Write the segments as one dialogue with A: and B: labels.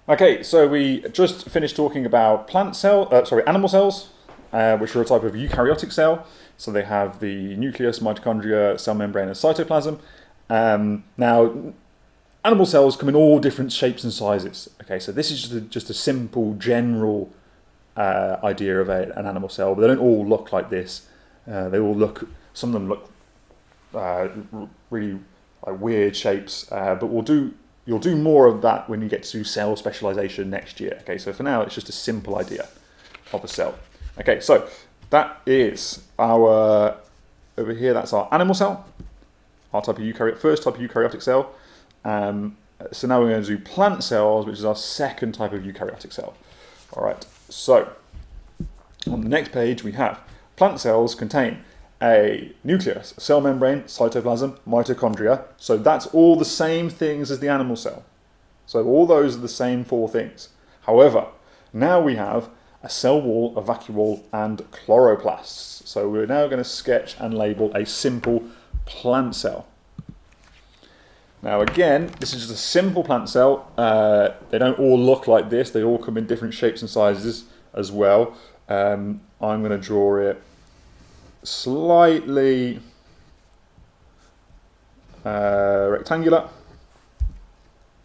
A: Okay, so we just finished talking about animal cells, which are a type of eukaryotic cell. So they have the nucleus, mitochondria, cell membrane, and cytoplasm. Now, animal cells come in all different shapes and sizes. Okay, so this is just a simple general idea of an animal cell, but they don't all look like this. Some of them look really like weird shapes, but you'll do more of that when you get to cell specialization next year. Okay, so for now it's just a simple idea of a cell. Okay, so that is our, over here, that's our animal cell, our first type of eukaryotic cell. So now we're going to do plant cells, which is our second type of eukaryotic cell. All right, so on the next page we have plant cells contain a nucleus, a cell membrane, cytoplasm, mitochondria. So that's all the same things as the animal cell. So all those are the same four things. However, now we have a cell wall, a vacuole, and chloroplasts. So we're now going to sketch and label a simple plant cell. Now again, this is just a simple plant cell. They don't all look like this. They all come in different shapes and sizes as well. I'm going to draw it slightly rectangular.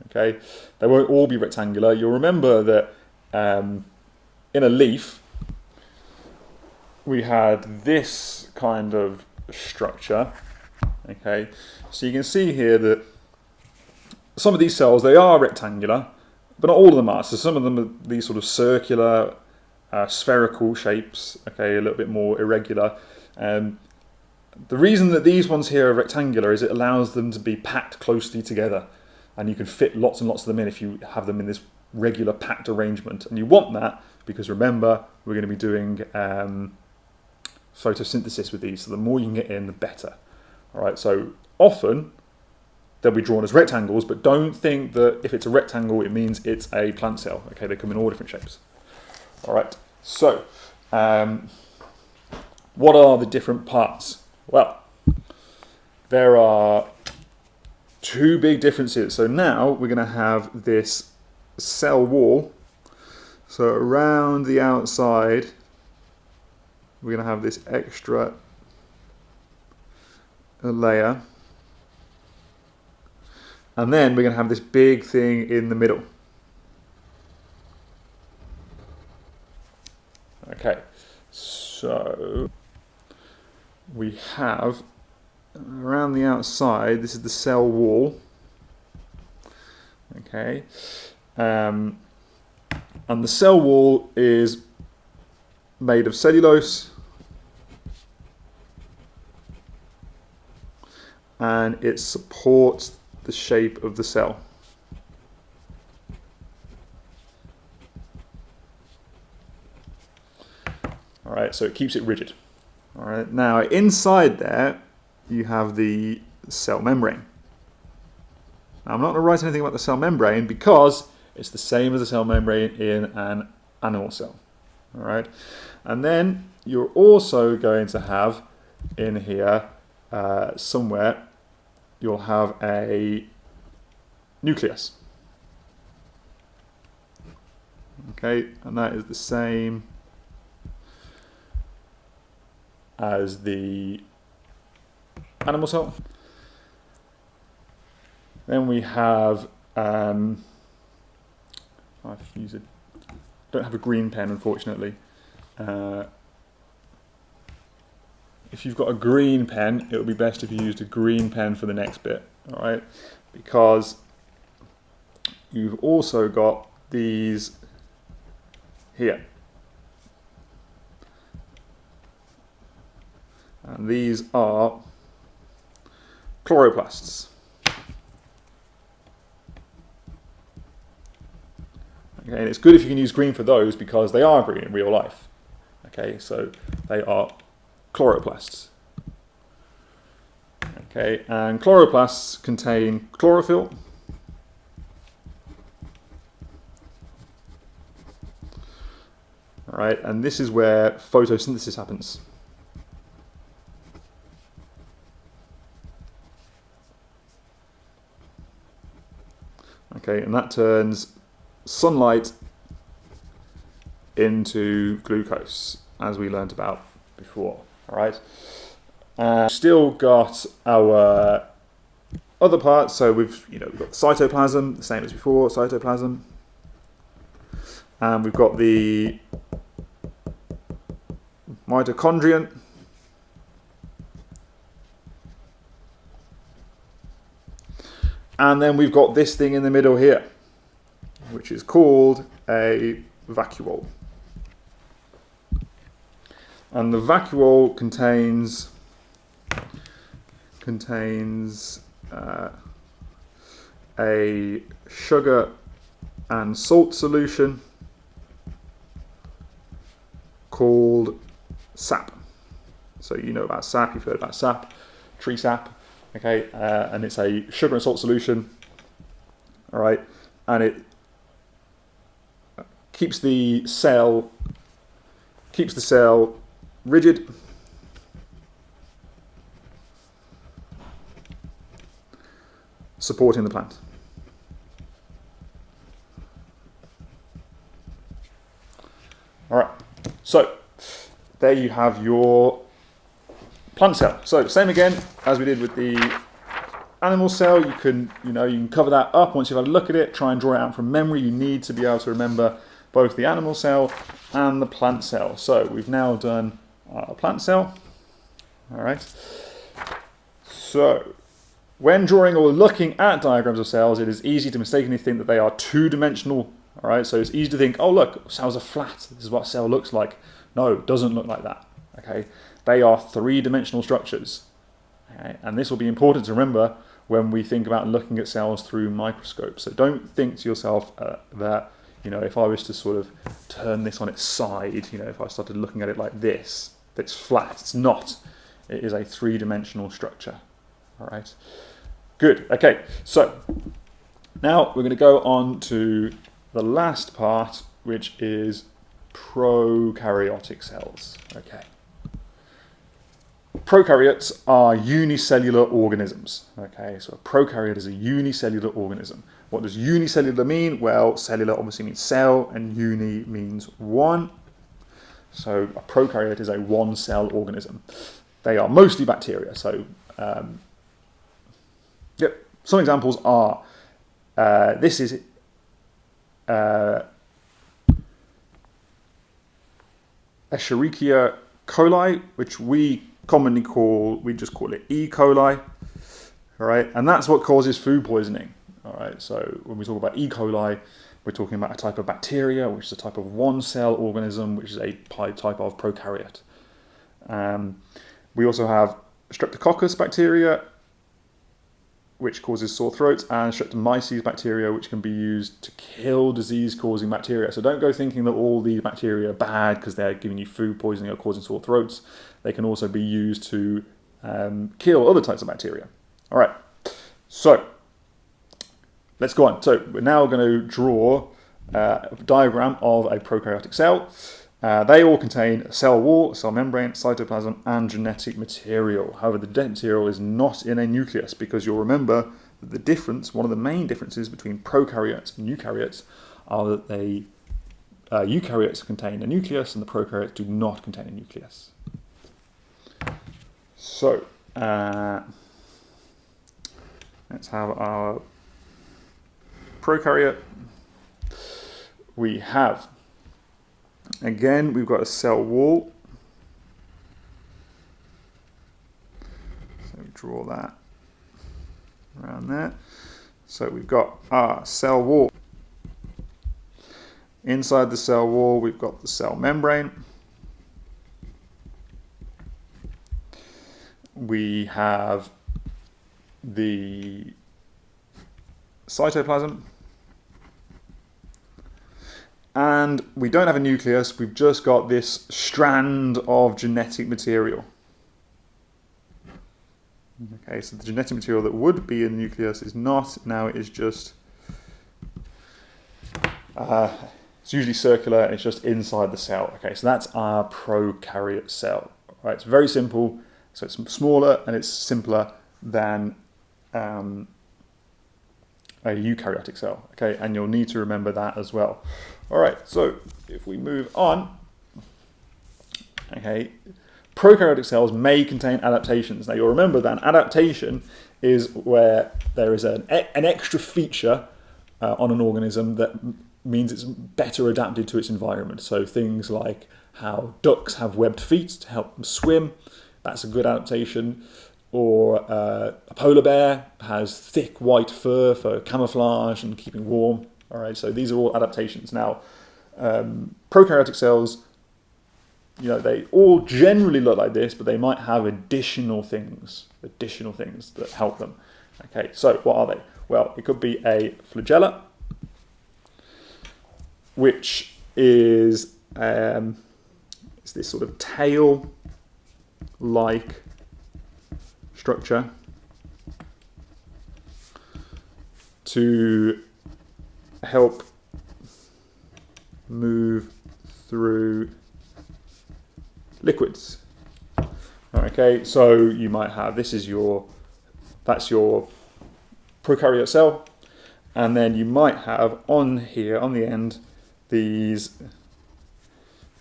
A: Okay, they won't all be rectangular. You'll remember that in a leaf we had this kind of structure. Okay, so you can see here that some of these cells, they are rectangular, but not all of them are. So some of them are these sort of circular, spherical shapes, okay, a little bit more irregular. The reason that these ones here are rectangular is it allows them to be packed closely together, and you can fit lots and lots of them in if you have them in this regular packed arrangement. And you want that because, remember, we're going to be doing photosynthesis with these, so the more you can get in, the better. All right, so often they'll be drawn as rectangles, but don't think that if it's a rectangle it means it's a plant cell. Okay, they come in all different shapes. All right, so what are the different parts? Well, there are two big differences. So now we're going to have this cell wall. So around the outside, we're going to have this extra layer. And then we're going to have this big thing in the middle. Okay, so we have around the outside, this is the cell wall. Okay, and the cell wall is made of cellulose, and it supports the shape of the cell. All right, so it keeps it rigid. All right, now inside there you have the cell membrane. Now I'm not going to write anything about the cell membrane because it's the same as the cell membrane in an animal cell. All right, and then you're also going to have in here somewhere you'll have a nucleus. Okay, and that is the same as the animal cell. Then we have, don't have a green pen unfortunately. If you've got a green pen, it would be best if you used a green pen for the next bit, all right? Because you've also got these here. And these are chloroplasts. Okay, and it's good if you can use green for those because they are green in real life. Okay, so they are chloroplasts. Okay, and chloroplasts contain chlorophyll. All right, and this is where photosynthesis happens. Okay, and that turns sunlight into glucose, as we learned about before. All right. Still got our other parts. So we've got the cytoplasm, the same as before, cytoplasm, and we've got the mitochondrion, and then we've got this thing in the middle here, which is called a vacuole. And the vacuole contains a sugar and salt solution called sap. So you know about sap, you've heard about sap, tree sap, okay, and it's a sugar and salt solution, all right, and it keeps the cell rigid, supporting the plant. All right, so there you have your plant cell. So same again as we did with the animal cell. You can cover that up once you've had a look at it. Try and draw it out from memory. You need to be able to remember both the animal cell and the plant cell. So we've now done our plant cell. All right. So when drawing or looking at diagrams of cells, it is easy to mistakenly think that they are two-dimensional. All right, so it's easy to think, oh look, cells are flat. This is what a cell looks like. No, it doesn't look like that. Okay, they are three-dimensional structures. Okay? And this will be important to remember when we think about looking at cells through microscopes. So don't think to yourself that if I was to sort of turn this on its side, if I started looking at it like this, that it's flat. It's not. It is a three-dimensional structure. All right. Good. Okay. So now we're going to go on to the last part, which is prokaryotic cells. Okay. Prokaryotes are unicellular organisms. Okay, so a prokaryote is a unicellular organism. What does unicellular mean? Well, cellular obviously means cell, and uni means one. So a prokaryote is a one-cell organism. They are mostly bacteria. So, some examples are, this is Escherichia coli, which we just call it E. coli, all right, and that's what causes food poisoning, all right. So when we talk about E. coli, we're talking about a type of bacteria, which is a type of one-cell organism, which is a type of prokaryote. We also have Streptococcus bacteria, which causes sore throats, and Streptomyces bacteria, which can be used to kill disease-causing bacteria. So don't go thinking that all these bacteria are bad because they're giving you food poisoning or causing sore throats. They can also be used to kill other types of bacteria. All right, so let's go on. So we're now going to draw a diagram of a prokaryotic cell. They all contain a cell wall, a cell membrane, cytoplasm, and genetic material. However, the genetic material is not in a nucleus, because you'll remember that the difference, one of the main differences between prokaryotes and eukaryotes, are that eukaryotes contain a nucleus and the prokaryotes do not contain a nucleus. So, let's have our prokaryote. We have, again, we've got a cell wall. So we draw that around there. So we've got our cell wall. Inside the cell wall, we've got the cell membrane. We have the cytoplasm. And we don't have a nucleus, we've just got this strand of genetic material. Okay, so the genetic material that would be in the nucleus is not, now it is just, it's usually circular and it's just inside the cell. Okay, so that's our prokaryote cell. Right, it's very simple, so it's smaller and it's simpler than a eukaryotic cell, okay? And you'll need to remember that as well. All right, so if we move on, okay, prokaryotic cells may contain adaptations. Now you'll remember that an adaptation is where there is an extra feature on an organism that means it's better adapted to its environment. So things like how ducks have webbed feet to help them swim, that's a good adaptation. Or a polar bear has thick white fur for camouflage and keeping warm. All right, so these are all adaptations. Now, prokaryotic cells, they all generally look like this, but they might have additional things that help them. Okay, so what are they? Well, it could be a flagella, which is it's this sort of tail-like structure to help move through liquids. Okay, so you might have, that's your prokaryote cell, and then you might have on here, on the end, these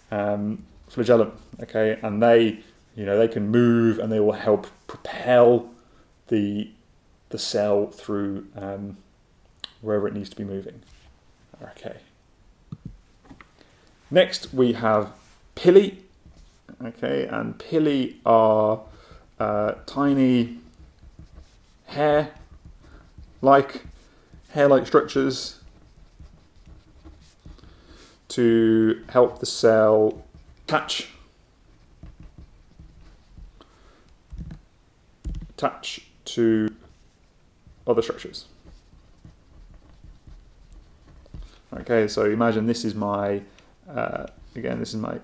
A: flagellum, okay, and they can move and they will help propel the cell through wherever it needs to be moving. Okay. Next we have pili. Okay, and pili are tiny hair-like structures to help the cell attach to other structures. Okay, so imagine this is my this is my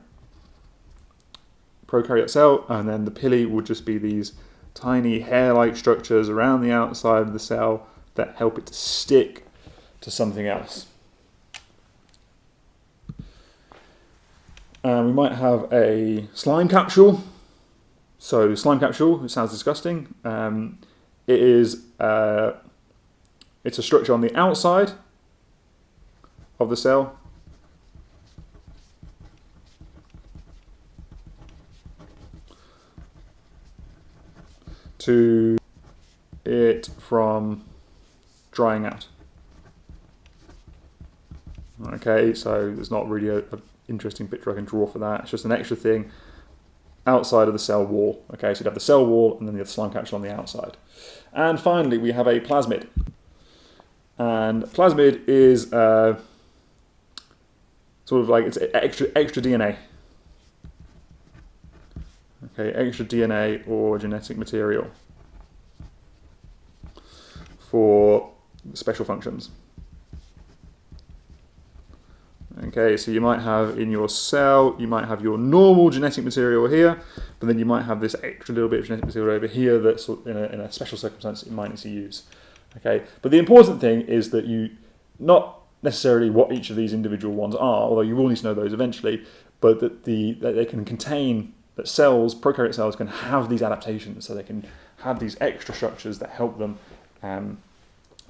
A: prokaryote cell, and then the pili would just be these tiny hair-like structures around the outside of the cell that help it to stick to something else. We might have a slime capsule. So slime capsule, it sounds disgusting. It's a structure on the outside of the cell. To it from drying out. Okay, so there's not really an interesting picture I can draw for that. It's just an extra thing outside of the cell wall. Okay, so you'd have the cell wall and then you have the slime capsule on the outside. And finally, we have a plasmid. And plasmid is sort of like it's extra DNA. Okay, extra DNA or genetic material for special functions. Okay, so you might have in your cell, you might have your normal genetic material here, but then you might have this extra little bit of genetic material over here that's in a special circumstance you might need to use. Okay, but the important thing is that not necessarily what each of these individual ones are, although you will need to know those eventually, but that they can contain, that cells, prokaryote cells, can have these adaptations, so they can have these extra structures that help them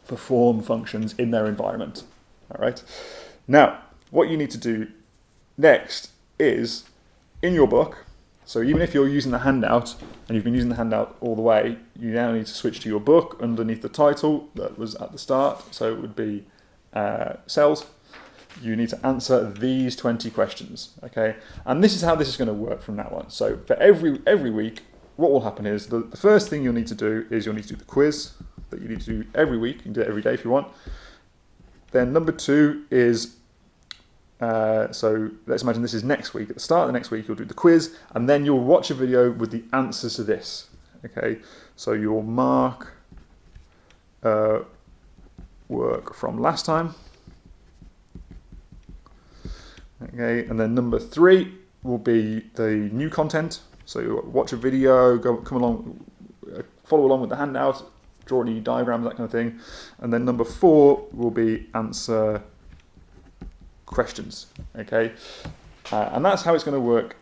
A: perform functions in their environment. All right. Now, what you need to do next is, in your book, so even if you're using the handout, and you've been using the handout all the way, you now need to switch to your book underneath the title that was at the start, so it would be cells. You need to answer these 20 questions, okay? And this is how this is going to work from now on. So for every week, what will happen is, the first thing you'll need to do is you'll need to do the quiz that you need to do every week. You can do it every day if you want. Then number 2 is, so let's imagine this is next week. At the start of the next week, you'll do the quiz, and then you'll watch a video with the answers to this, okay? So you'll mark work from last time. Okay, and then number 3 will be the new content. So you watch a video, come along, follow along with the handout, draw any diagrams, that kind of thing. And then number 4 will be answer questions. Okay, and that's how it's going to work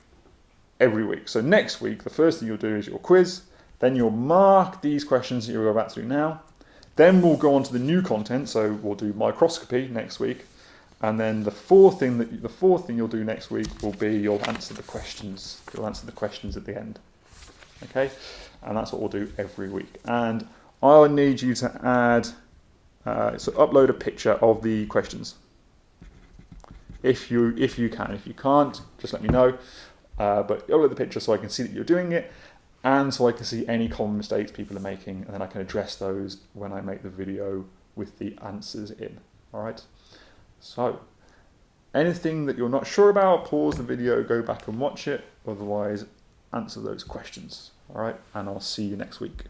A: every week. So next week, the first thing you'll do is your quiz. Then you'll mark these questions that you're about to do now. Then we'll go on to the new content. So we'll do microscopy next week. And then the fourth thing you'll do next week will be you'll answer the questions. You'll answer the questions at the end. Okay? And that's what we'll do every week. And I'll need you to add, so upload a picture of the questions. If you can. If you can't, just let me know. But upload the picture so I can see that you're doing it, and so I can see any common mistakes people are making, and then I can address those when I make the video with the answers in. All right? So, anything that you're not sure about, pause the video, go back and watch it. Otherwise, answer those questions. All right? And I'll see you next week.